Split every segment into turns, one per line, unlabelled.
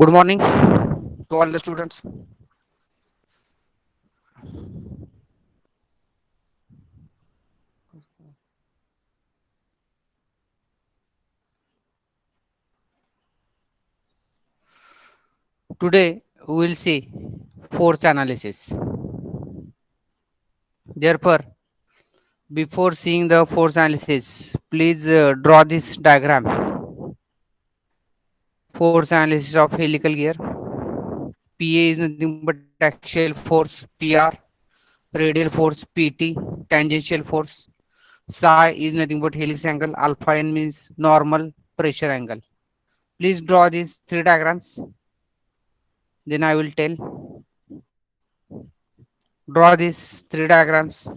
Good morning to all the students. Today we will see force analysis. Therefore, before seeing the force analysis, please draw this diagram. Force analysis of helical gear. PA is nothing but axial force PR, radial force PT, tangential force. Psi is nothing but helix angle. Alpha n means normal pressure angle. Please draw these three diagrams. Then I will tell. Draw these three diagrams.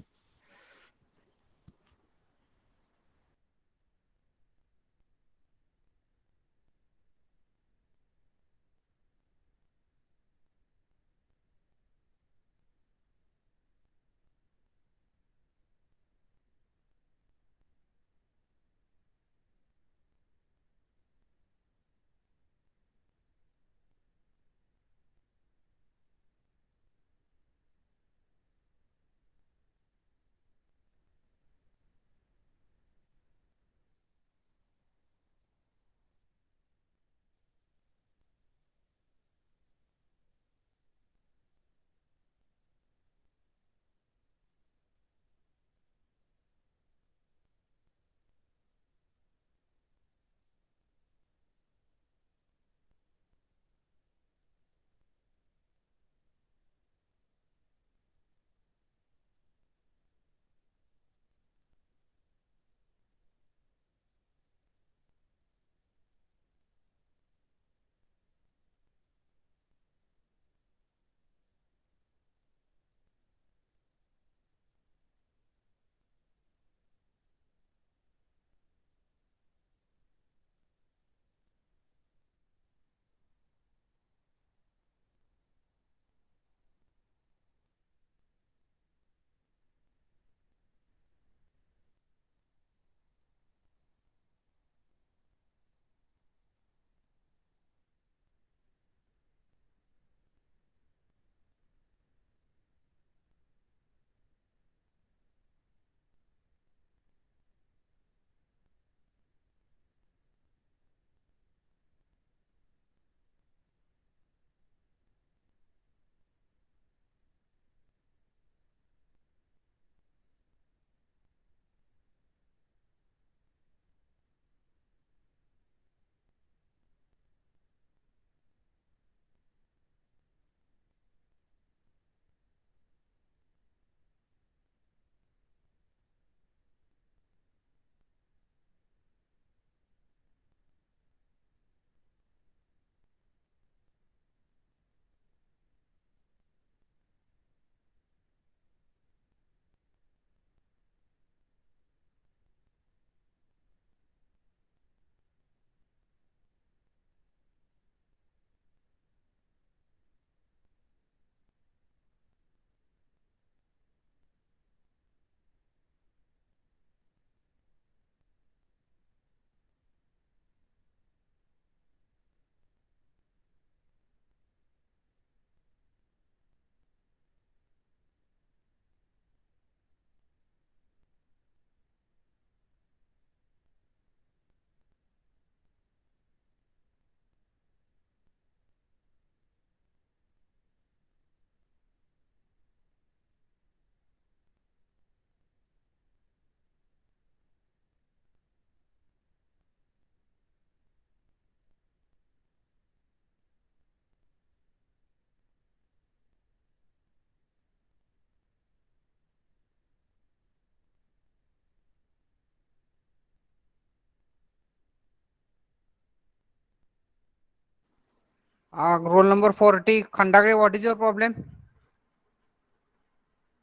Roll number 40, Khandagre, what is your problem?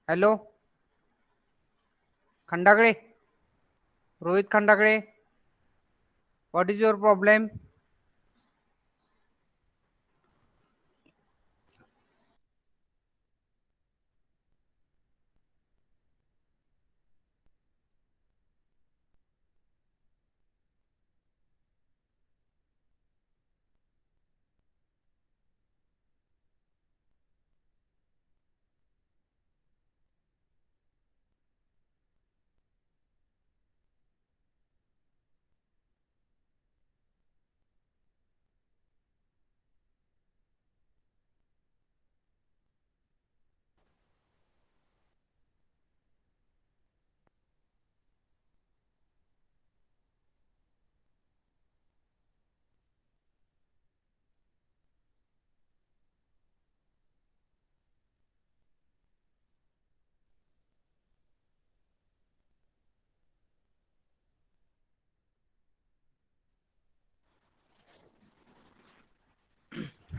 Hello, Khandagre, Rohit Khandagre, what is your problem?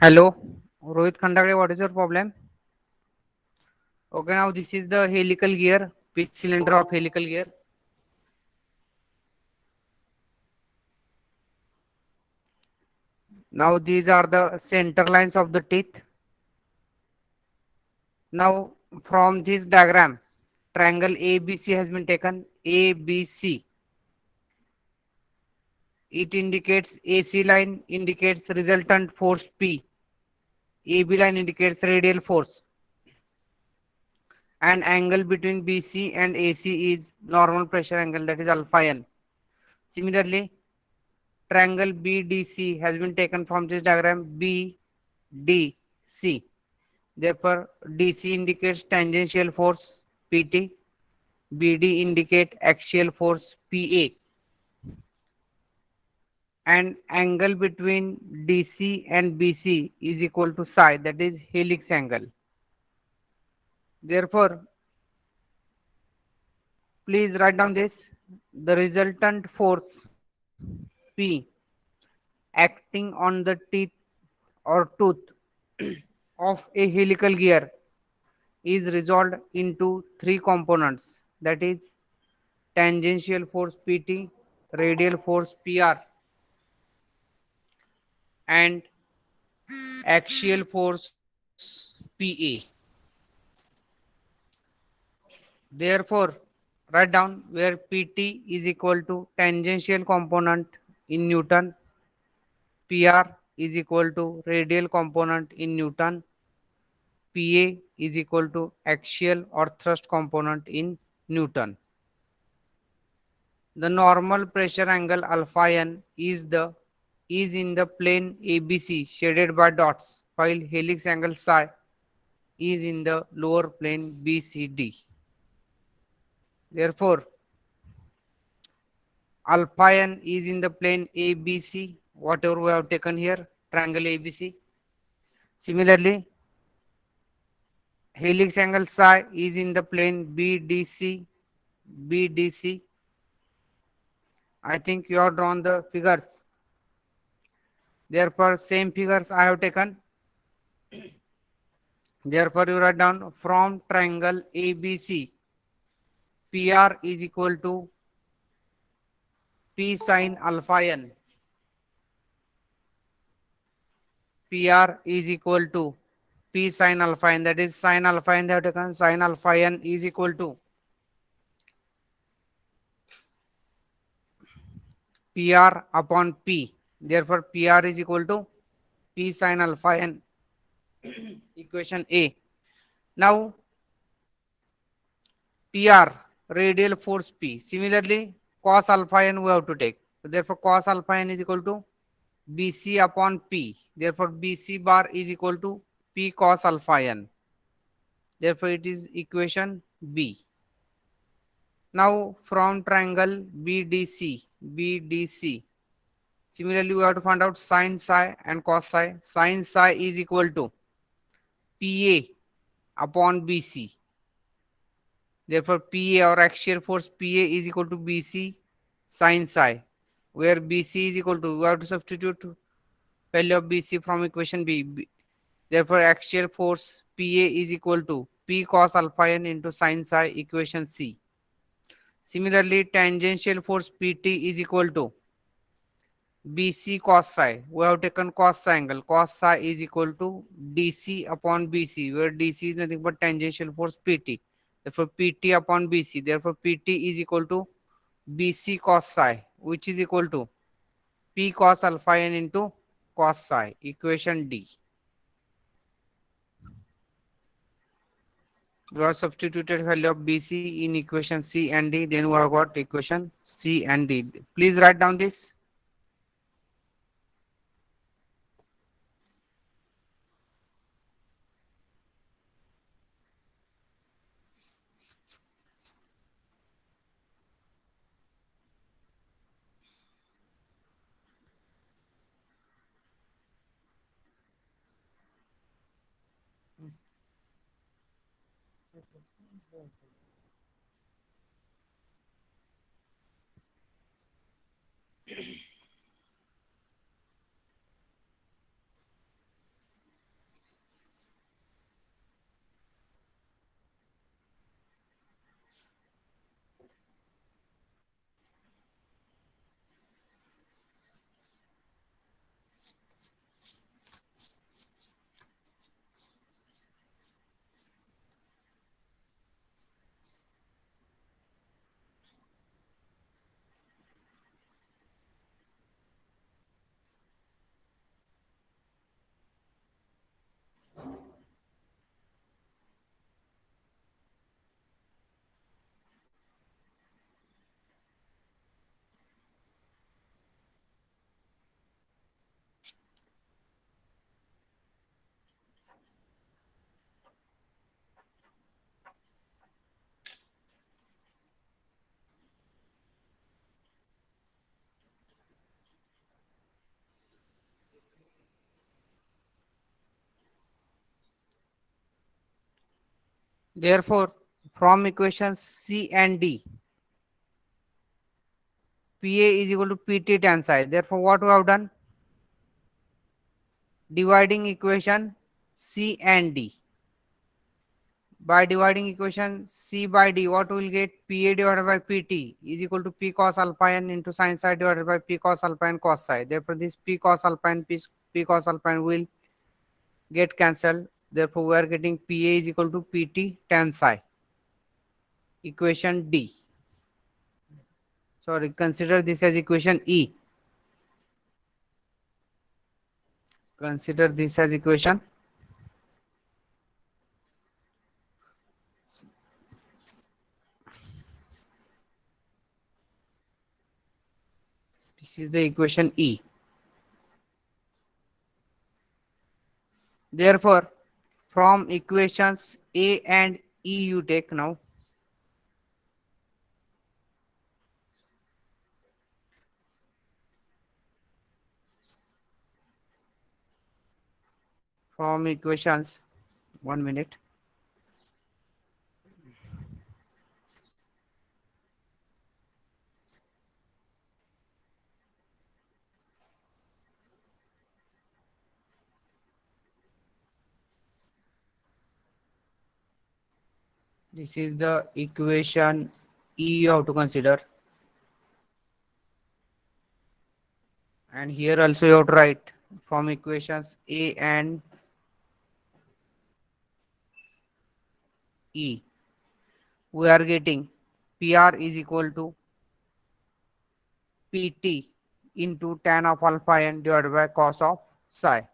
Hello, Rohit Khandagre, what is your problem? Okay, now this is the helical gear, pitch cylinder of helical gear. Now these are the center lines of the teeth. Now from this diagram, triangle ABC has been taken. ABC. It indicates AC line indicates resultant force P. AB line indicates radial force. And angle between BC and AC is normal pressure angle, that is alpha n. Similarly, triangle BDC has been taken from this diagram BDC. Therefore, DC indicates tangential force PT, BD indicate axial force PA, and angle between DC and BC is equal to psi, that is helix angle. Therefore, please write down this. The resultant force P acting on the teeth or tooth of a helical gear is resolved into three components, that is tangential force Pt, radial force Pr, and axial force Pa. Therefore, write down where Pt is equal to tangential component in Newton, Pr is equal to radial component in Newton, Pa is equal to axial or thrust component in Newton. The normal pressure angle alpha n is in the plane ABC shaded by dots, while helix angle psi is in the lower plane BCD. Therefore, alpha n is in the plane ABC, whatever we have taken here, triangle ABC. Similarly, helix angle psi is in the plane BDC. BDC. I think you have drawn the figures. Therefore, same figures I have taken. Therefore, you write down from triangle ABC, PR is equal to P sin alpha n. PR is equal to P sin alpha n, that is sin alpha n they have taken, sin alpha n is equal to PR upon P. Therefore, PR is equal to P sin alpha n. Equation A. Now, PR, radial force P. Similarly, cos alpha n we have to take. So therefore, cos alpha n is equal to BC upon P. Therefore, BC bar is equal to P cos alpha n. Therefore, it is equation B. Now, from triangle BDC, similarly, we have to find out sin psi and cos psi. Sin psi is equal to PA upon BC. Therefore, PA or axial force PA is equal to BC sin psi, where BC is equal to, we have to substitute value of BC from equation B. Therefore, axial force PA is equal to P cos alpha n into sin psi, equation C. Similarly, tangential force PT is equal to BC cos psi. We have taken cos psi angle. Cos psi is equal to DC upon BC, where DC is nothing but tangential force PT. Therefore, PT upon BC. Therefore, PT is equal to BC cos psi, which is equal to P cos alpha n into cos psi. Equation D. We have substituted value of BC in equation C and D. Then we have got equation C and D. Please write down this. Therefore, from equations C and D, PA is equal to PT tan psi. Therefore, what we have done? Dividing equation C and D. By dividing equation C by D, what we will get? PA divided by PT is equal to P cos alpha n into sin psi divided by P cos alpha n cos psi. Therefore, this P cos alpha n P cos alpha n will get cancelled. Therefore, we are getting PA is equal to PT tan psi. Equation D. Sorry, consider this as equation E. Consider this as equation. This is the equation E. Therefore, from equations A and E you take now. From equations, 1 minute. This is the equation E you have to consider. And here also you have to write from equations A and E. We are getting PR is equal to PT into tan of alpha n divided by cos of psi,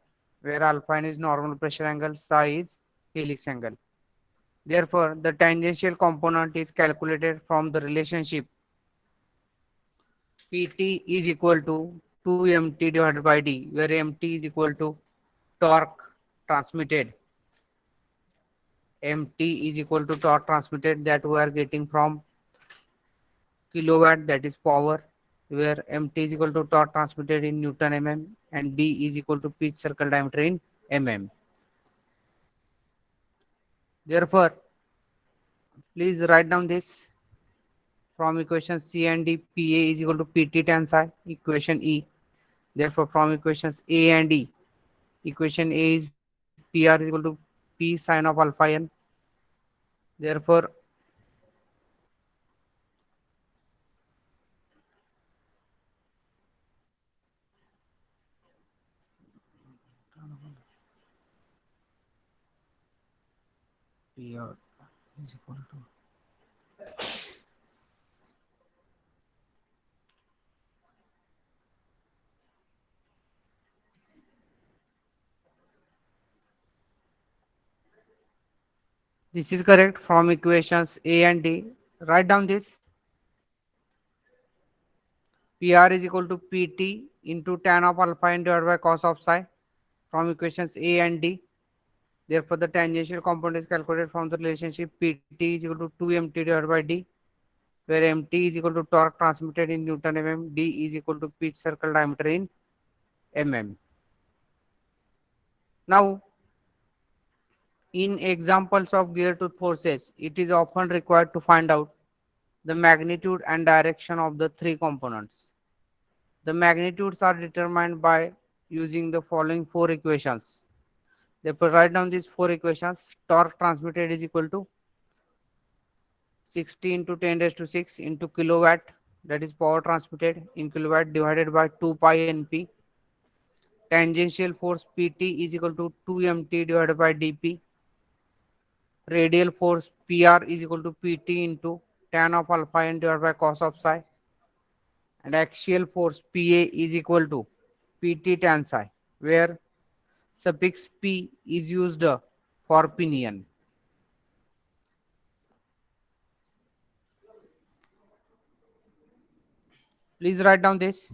where alpha n is normal pressure angle, psi is helix angle. Therefore, the tangential component is calculated from the relationship PT is equal to 2mt divided by D, where mt is equal to torque transmitted. Mt is equal to torque transmitted that we are getting from kilowatt, that is power, where mt is equal to torque transmitted in Newton mm and D is equal to pitch circle diameter in mm. Therefore, please write down this from equation C and D, PA is equal to PT tan psi, equation E. Therefore, from equations A and E, equation A is PR is equal to P sine of alpha n. Therefore, PR is equal to, this is correct from equations A and D. Write down this. PR is equal to PT into tan of alpha n divided by cos of psi from equations A and D. Therefore, the tangential component is calculated from the relationship PT is equal to 2mt divided by D, where mt is equal to torque transmitted in Newton mm, D is equal to pitch circle diameter in mm. Now, in examples of gear tooth forces, it is often required to find out the magnitude and direction of the three components. The magnitudes are determined by using the following four equations. Therefore, write down these four equations. Torque transmitted is equal to 60 into 10 raised to 6 into kilowatt, that is power transmitted in kilowatt, divided by 2 pi np. Tangential force PT is equal to 2mt divided by dp. Radial force PR is equal to PT into tan of alpha n divided by cos of psi. And axial force PA is equal to PT tan psi, where suffix P is used for pinion. Please write down this.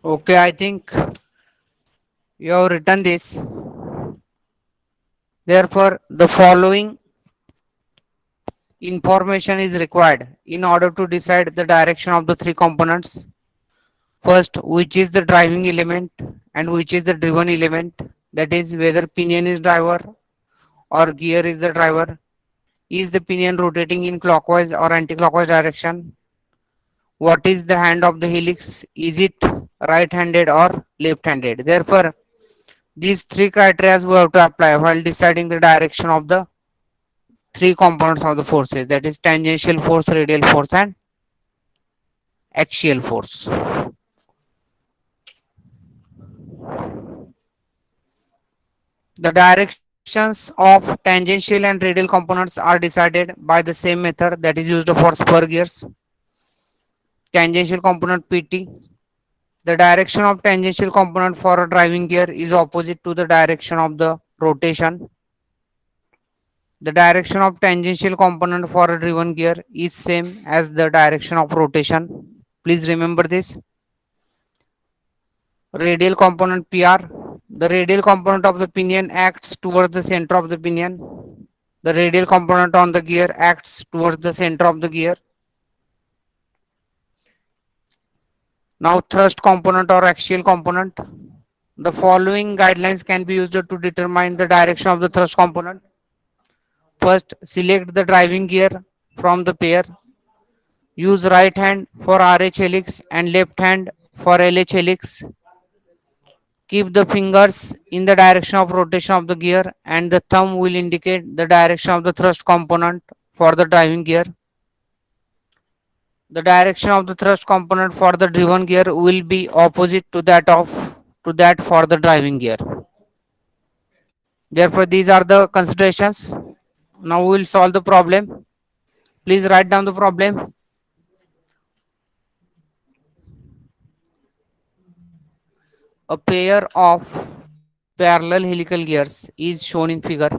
Okay, I think you have written this. Therefore, the following information is required in order to decide the direction of the three components. First, which is the driving element and which is the driven element. That is, whether pinion is driver or gear is the driver. Is the pinion rotating in clockwise or anti-clockwise direction? What is the hand of the helix? Is it right-handed or left-handed? Therefore, these three criteria we have to apply while deciding the direction of the three components of the forces, that is tangential force, radial force and axial force. The directions of tangential and radial components are decided by the same method that is used for spur gears. Tangential component PT. The direction of tangential component for a driving gear is opposite to the direction of the rotation. The direction of tangential component for a driven gear is same as the direction of rotation. Please remember this. Radial component PR. The radial component of the pinion acts towards the center of the pinion. The radial component on the gear acts towards the center of the gear. Now thrust component or axial component. The following guidelines can be used to determine the direction of the thrust component. First, select the driving gear from the pair. Use right hand for RH helix and left hand for LH helix. Keep the fingers in the direction of rotation of the gear and the thumb will indicate the direction of the thrust component for the driving gear. The direction of the thrust component for the driven gear will be opposite to that for the driving gear. Therefore, these are the considerations. Now we will solve the problem. Please write down the problem. A pair of parallel helical gears is shown in figure.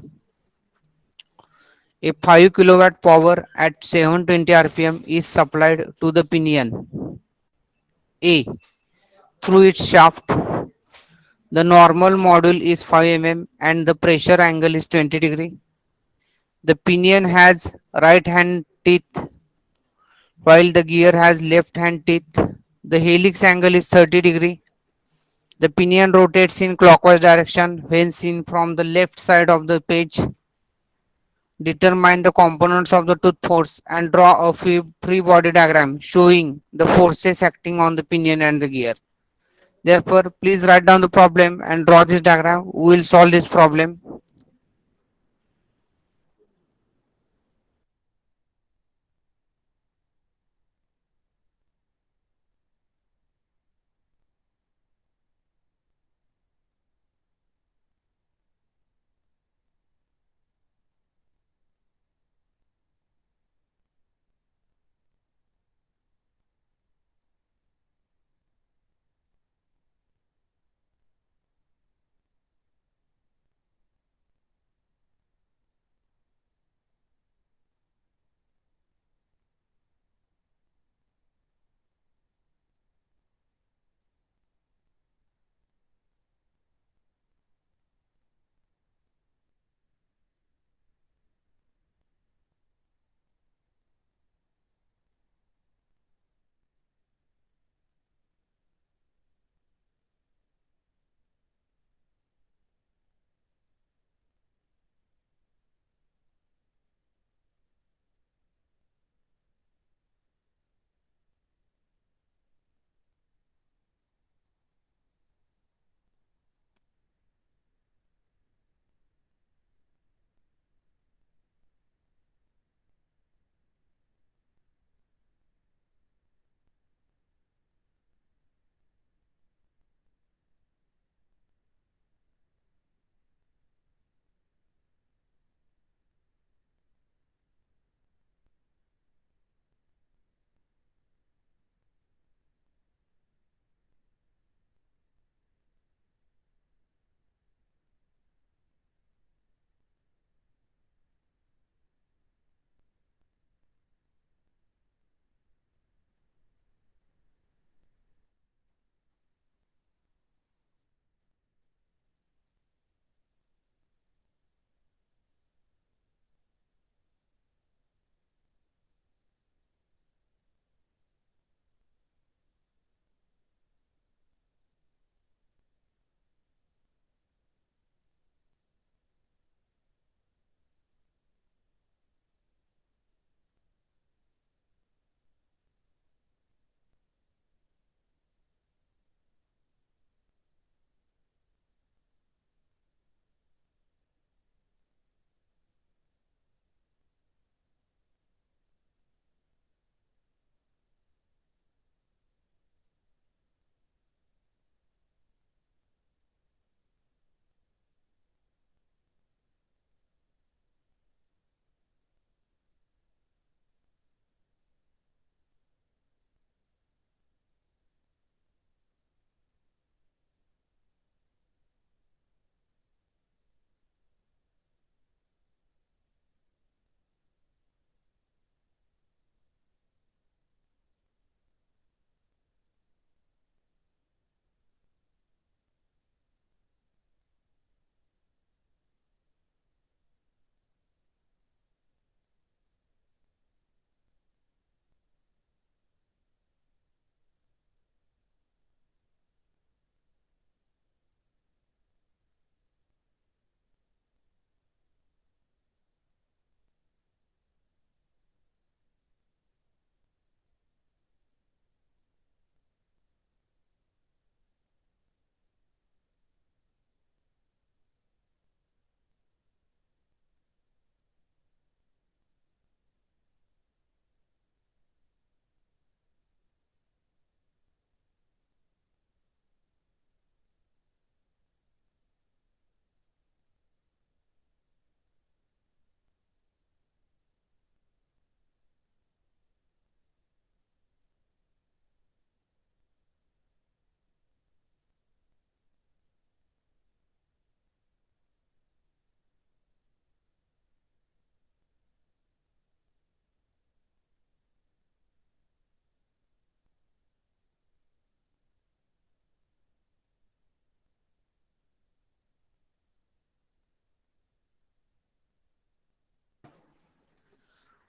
A 5 kilowatt power at 720 rpm is supplied to the pinion A through its shaft. The normal module is 5 mm and the pressure angle is 20 degree. The pinion has right hand teeth while the gear has left hand teeth. The helix angle is 30 degree. The pinion rotates in clockwise direction when seen from the left side of the page. Determine the components of the tooth force and draw a free body diagram showing the forces acting on the pinion and the gear. Therefore, please write down the problem and draw this diagram. We will solve this problem.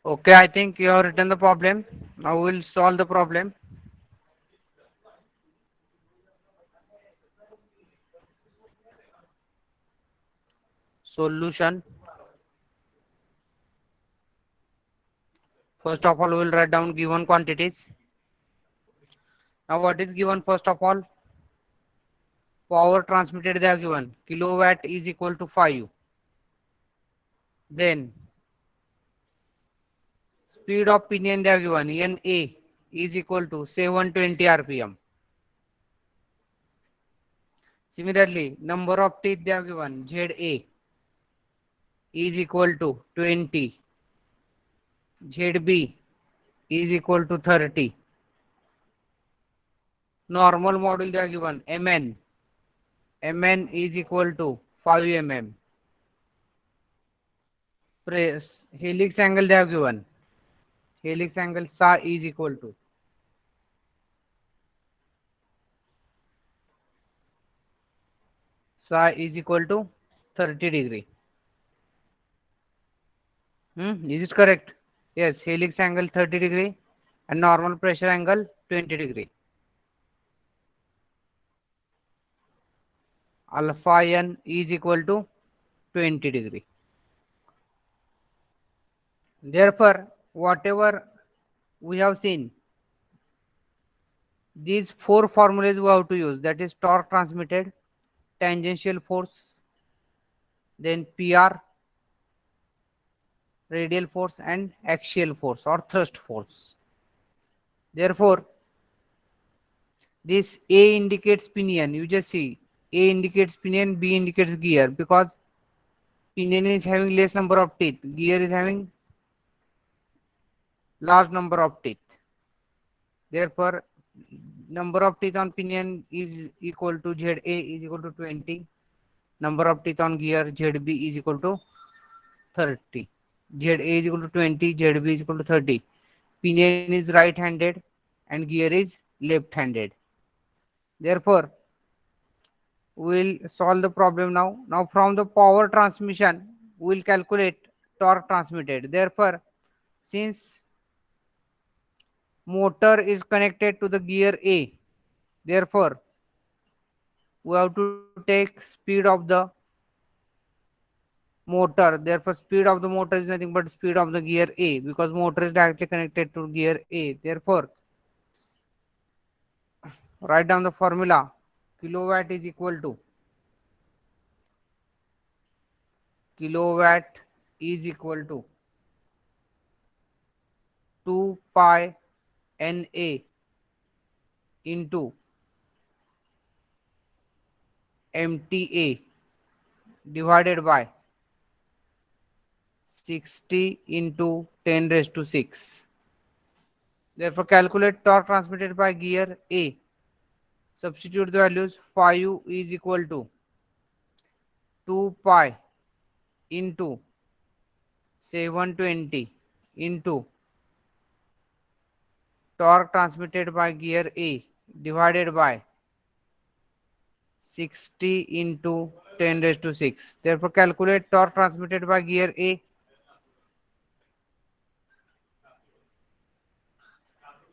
Okay, I think you have written the problem. Now we'll solve the problem. Solution. First of all, we'll write down given quantities. Now what is given first of all? Power transmitted they are given. Kilowatt is equal to 5. Then speed of pinion they are given. NA is equal to 720 RPM. Similarly, number of teeth they are given. ZA is equal to 20. ZB is equal to 30. Normal module they are given. MN is equal to 5 mm. Press helix angle they have given. Helix angle psi is equal to psi is equal to 30 degree. Is it correct? Yes, helix angle 30 degree and normal pressure angle 20 degree. Alpha n is equal to 20 degree. Therefore, whatever we have seen, these four formulas we have to use, that is torque transmitted, tangential force, then PR, radial force and axial force or thrust force. Therefore, this A indicates pinion. You just see A indicates pinion, B indicates gear, because pinion is having less number of teeth, gear is having large number of teeth. Therefore, number of teeth on pinion is equal to ZA is equal to 20. Number of teeth on gear ZB is equal to 30. ZA is equal to 20, ZB is equal to 30. Pinion is right handed and gear is left handed. Therefore, we'll solve the problem now. Now from the power transmission, we'll calculate torque transmitted. Therefore, since motor is connected to the gear A, therefore we have to take speed of the motor. Therefore, speed of the motor is nothing but speed of the gear A, because motor is directly connected to gear A. Therefore, write down the formula. Kilowatt is equal to kilowatt is equal to 2 pi NA into MTA divided by 60 into 10 raised to 6. Therefore, calculate torque transmitted by gear A. Substitute the values. 5 is equal to 2 pi into 720 into torque transmitted by gear A divided by 60 into 10 raised to 6. Therefore, calculate torque transmitted by gear A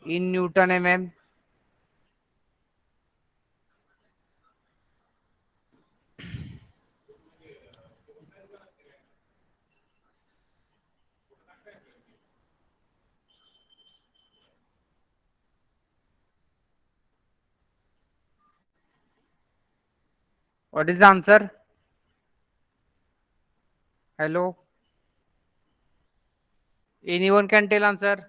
in Newton mm. What is the answer? Hello? Anyone can tell answer?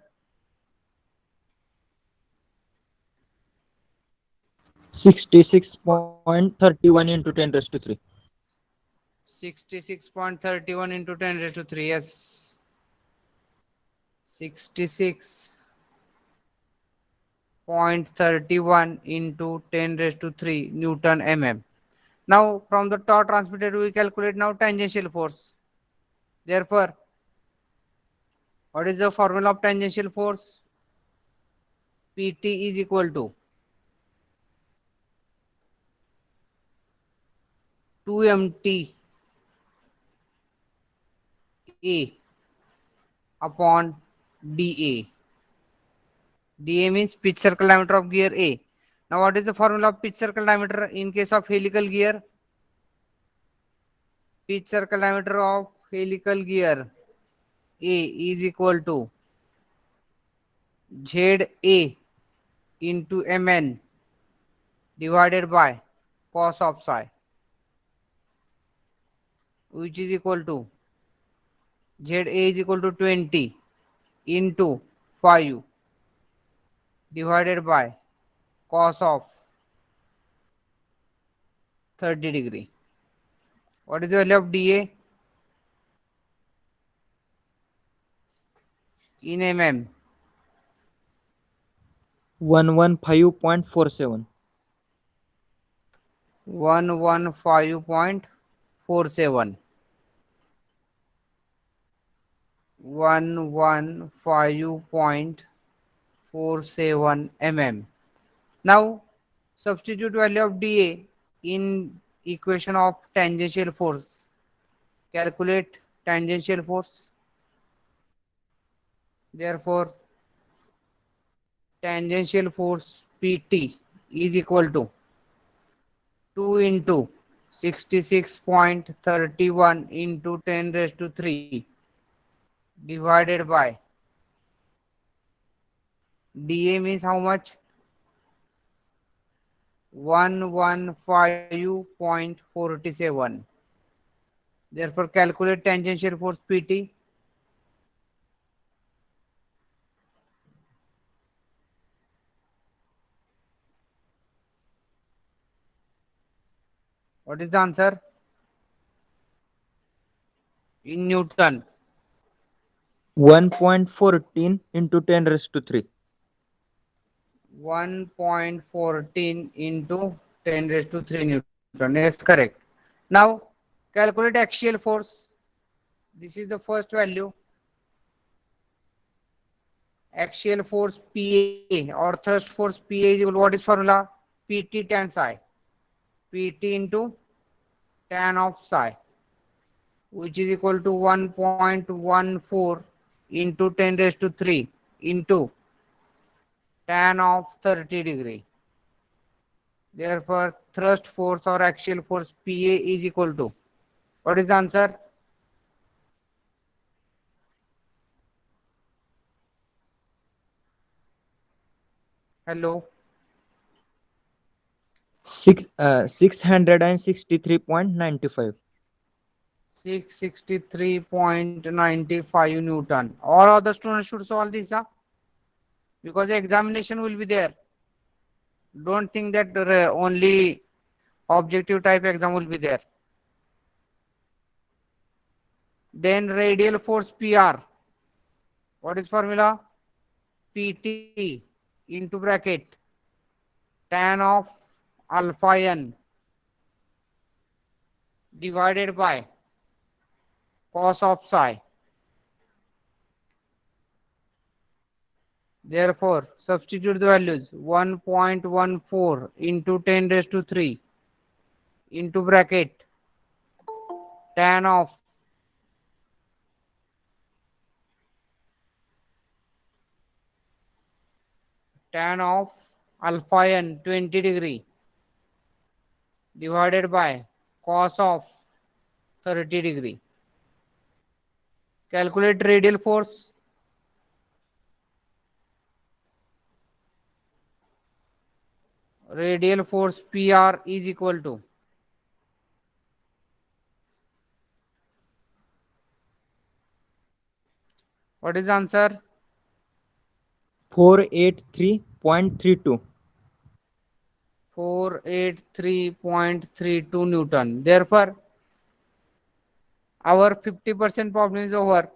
66.31 into 10 raised to 3.
66.31 into 10 raised to 3. Yes. 66.31 into 10 raised to 3 Newton mm. Now, from the torque transmitted, we calculate now tangential force. Therefore, what is the formula of tangential force? PT is equal to 2 MT A upon dA. dA means pitch circle diameter of gear A. Now what is the formula of pitch circle diameter in case of helical gear? Pitch circle diameter of helical gear A is equal to ZA into Mn divided by cos of psi, which is equal to ZA is equal to 20 into 5 divided by cos of 30 degree. What is the value of dA in mm?
115.47.
115.47. 115.47 mm. Now substitute value of dA in equation of tangential force. Calculate tangential force. Therefore tangential force PT is equal to 2 into 66.31 into 10 raised to 3 divided by dA means how much? 115.47. Therefore calculate tangential force PT. What is the answer? In Newton.
1.14 into 10 raised to 3.
1.14 into 10 raised to 3 Newton. Yes, correct. Now calculate axial force. This is the first value. Axial force PA or thrust force PA is equal to what is formula? PT tan psi. PT into tan of psi, which is equal to 1.14 into 10 raised to 3 into tan of 30 degree. Therefore thrust force or axial force PA is equal to, what is the answer? Hello.
663.95.
663.95 Newton. All other students should solve this, because the examination will be there. Don't think that only objective type exam will be there. Then radial force PR. What is formula? PT into bracket tan of alpha n divided by cos of psi. Therefore substitute the values. 1.14 into 10 raised to 3 into bracket tan of alpha n 20 degree divided by cos of 30 degree. Calculate radial force. Radial force PR is equal to, what is the answer?
483.32.
483.32 Newton. Therefore our 50% problem is over.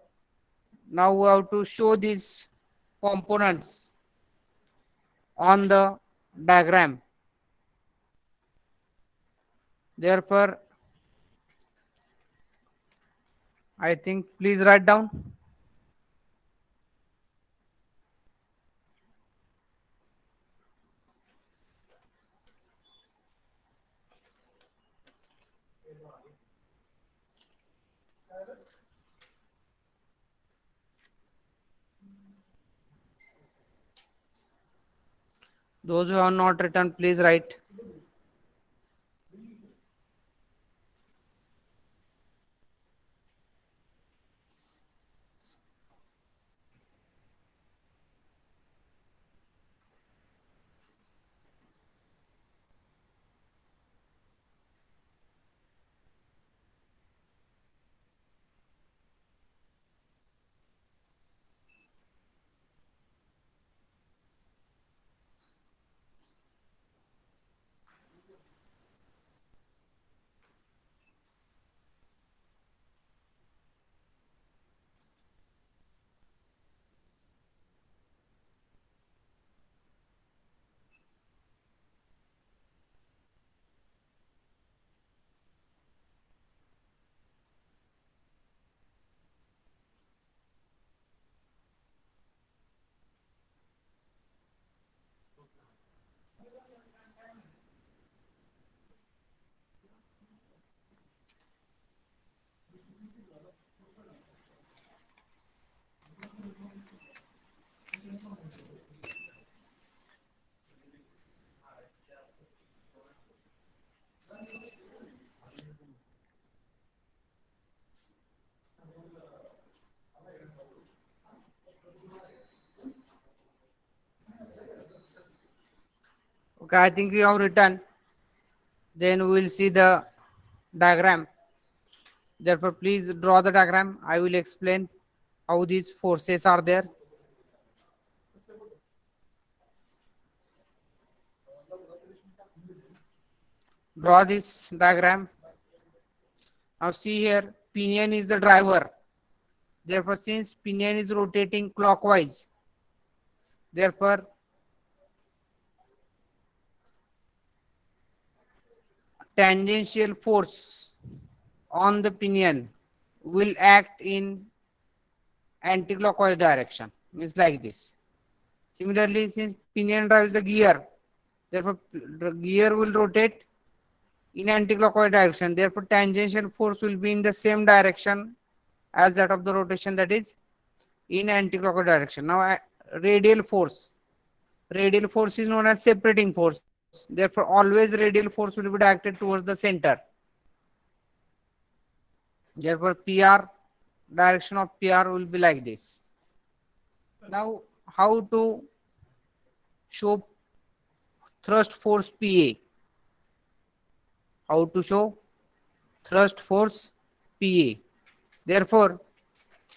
Now we have to show these components on the diagram. Therefore I think please write down. Those who have not written, please write. Okay, I think you have written. Then we will see the diagram. Therefore, please draw the diagram. I will explain how these forces are there. Draw this diagram. Now see here, pinion is the driver. Therefore, since pinion is rotating clockwise, therefore tangential force on the pinion will act in anti-clockwise direction. Means like this. Similarly, since pinion drives the gear, therefore the gear will rotate in anti-clockwise direction. Therefore, tangential force will be in the same direction as that of the rotation, that is in anti-clockwise direction. Now, radial force. Radial force is known as separating force. Therefore, always radial force will be directed towards the center. Therefore, PR, direction of PR will be like this. Now, how to show thrust force PA? How to show thrust force PA? Therefore,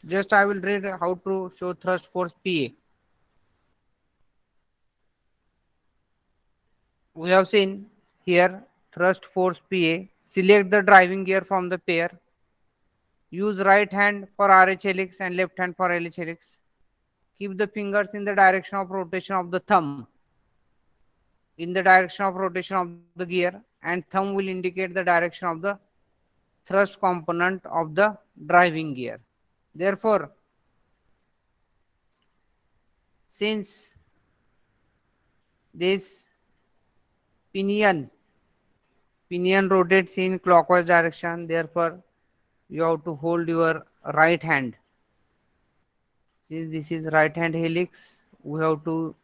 just I will read how to show thrust force PA. We have seen here thrust force PA. Select the driving gear from the pair. Use right hand for RH helix and left hand for LH helix. Keep the fingers in the direction of rotation of the thumb, in the direction of rotation of the gear, and thumb will indicate the direction of the thrust component of the driving gear. Therefore, since this pinion rotates in clockwise direction, therefore you have to hold your right hand. Since this is right hand helix, we have to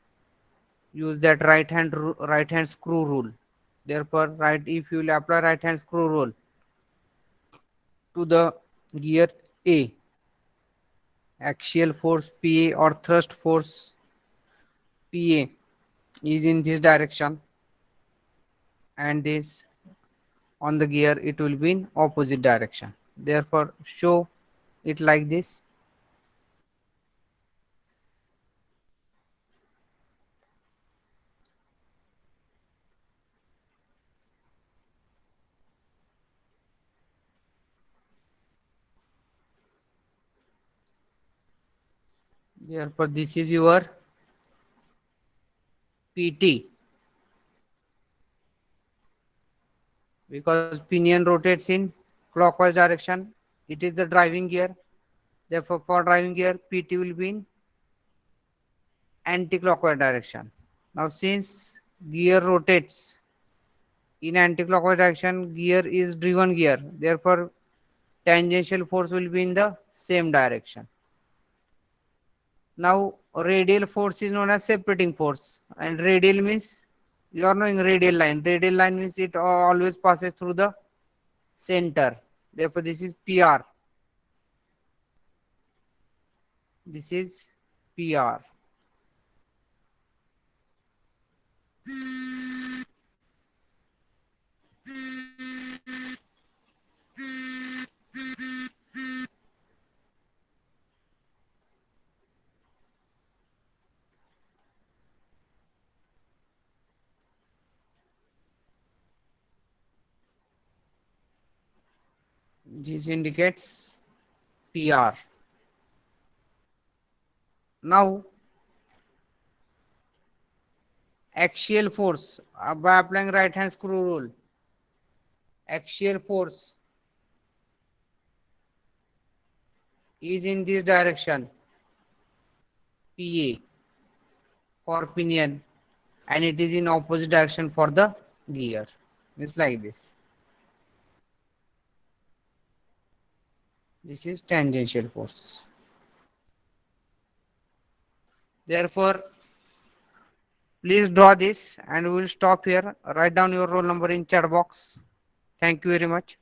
use that right hand screw rule. Therefore, if you will apply right hand screw rule to the gear A, axial force PA or thrust force PA is in this direction, and this on the gear it will be in opposite direction. Therefore, show it like this. Therefore, this is your PT, because pinion rotates in clockwise direction. It is the driving gear. Therefore, for driving gear, PT will be in anti-clockwise direction. Now, since gear rotates in anti-clockwise direction, gear is driven gear. Therefore, tangential force will be in the same direction. Now radial force is known as separating force, and radial means you are knowing radial line. Radial line means it always passes through the center. Therefore, this is PR. This is PR. This indicates PR. Now axial force by applying right hand screw rule. Axial force is in this direction, PA for pinion, and it is in opposite direction for the gear. It's like this. This is tangential force. Therefore, please draw this and we will stop here. Write down your roll number in chat box. Thank you very much.